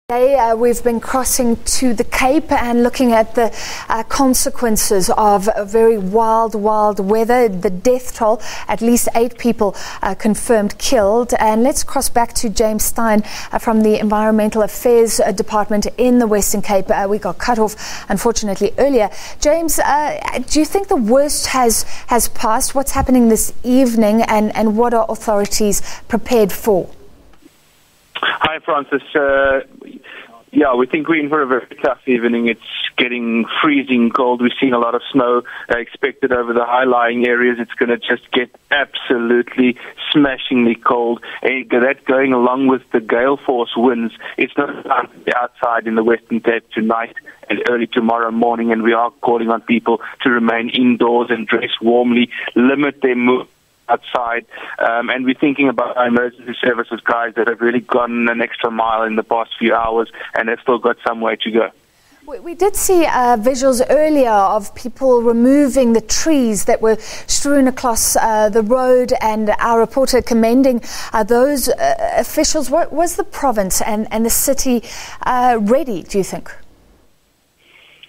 Today, we've been crossing to the Cape and looking at the consequences of very wild weather. The death toll, at least 8 people confirmed killed. And let's cross back to James Styan from the Environmental Affairs Department in the Western Cape. We got cut off, unfortunately, earlier. James, do you think the worst has passed? What's happening this evening and what are authorities prepared for? Hi, Francis. We think we're in for a very tough evening. It's getting freezing cold. We're seeing a lot of snow expected over the high-lying areas. It's going to just get absolutely smashingly cold. And that going along with the gale force winds. It's not time to be outside in the Western Cape tonight and early tomorrow morning, and we are calling on people to remain indoors and dress warmly, limit their movement outside, and we're thinking about our emergency services guys that have really gone an extra mile in the past few hours and have still got some way to go. We did see visuals earlier of people removing the trees that were strewn across the road, and our reporter commending those officials. What was the province and the city ready, do you think?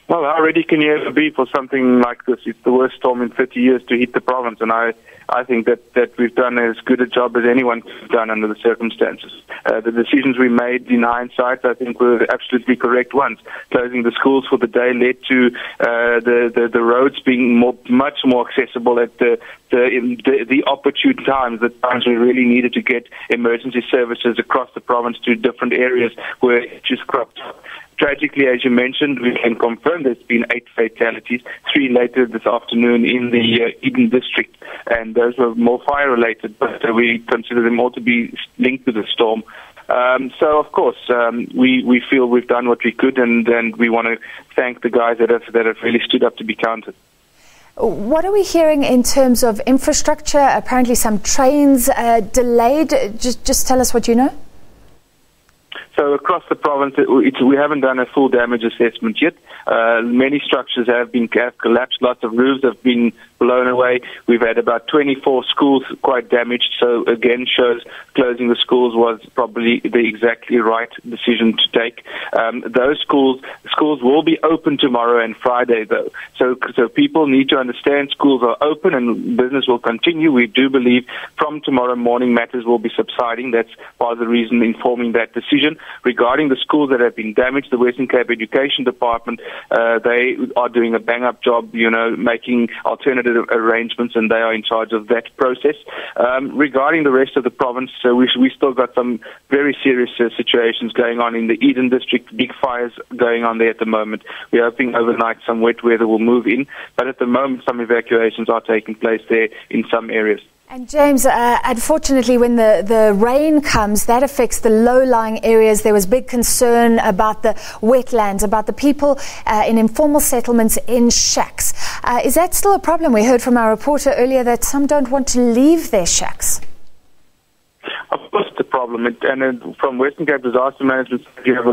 Well, how ready can you ever be for something like this? It's the worst storm in 30 years to hit the province, and I think that we've done as good a job as anyone could have done under the circumstances. The decisions we made in hindsight, I think, were absolutely correct ones. Closing the schools for the day led to the roads being much more accessible at the opportune times, the times we really needed to get emergency services across the province to different areas where it just cropped up. Tragically, as you mentioned, we can confirm there's been 8 fatalities, 3 later this afternoon in the Eden district, and those were more fire-related, but we consider them all to be linked to the storm. So, of course, we feel we've done what we could, and we want to thank the guys that have really stood up to be counted. What are we hearing in terms of infrastructure? Apparently some trains delayed. Just tell us what you know. So across the province, we haven't done a full damage assessment yet. Many structures have collapsed. Lots of roofs have been blown away. We've had about 24 schools quite damaged. So again, shows closing the schools was probably the exactly right decision to take. Those schools will be open tomorrow and Friday, though. So people need to understand schools are open and business will continue. We do believe from tomorrow morning matters will be subsiding. That's part of the reason informing that decision. Regarding the schools that have been damaged, the Western Cape Education Department, they are doing a bang-up job, making alternative arrangements, and they are in charge of that process. Regarding the rest of the province, we still got some very serious situations going on in the Eden district, big fires going on there at the moment. We're hoping overnight some wet weather will move in, but at the moment some evacuations are taking place there in some areas. And James, unfortunately, when the rain comes, that affects the low-lying areas. There was big concern about the wetlands, about the people in informal settlements in shacks. Is that still a problem? We heard from our reporter earlier that some don't want to leave their shacks. Of course, it's a problem. And from Western Cape Disaster Management, you have a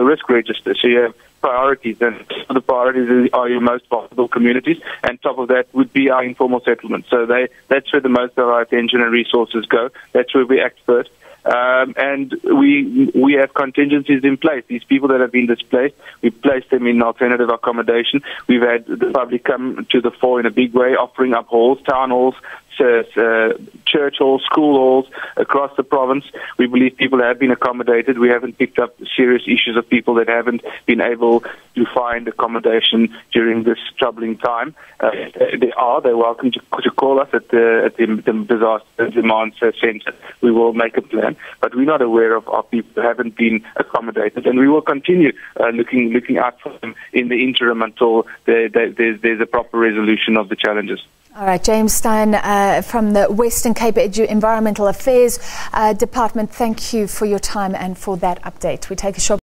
risk register. So you have priorities, and the priorities are your most vulnerable communities, and top of that would be our informal settlements. So that's where the most of our attention and resources go. That's where we act first. And we have contingencies in place. These people that have been displaced, we've placed them in alternative accommodation. We've had the public come to the fore in a big way, offering up halls, town halls, church halls, school halls across the province. We believe people have been accommodated. We haven't picked up serious issues of people that haven't been able to find accommodation during this troubling time. They're welcome to call us at the Disaster Demand Centre. We will make a plan, but we're not aware of people who haven't been accommodated, and we will continue looking out for them in the interim until there's a proper resolution of the challenges. All right, James Styan from the Western Cape Environmental Affairs Department, thank you for your time and for that update. We take a short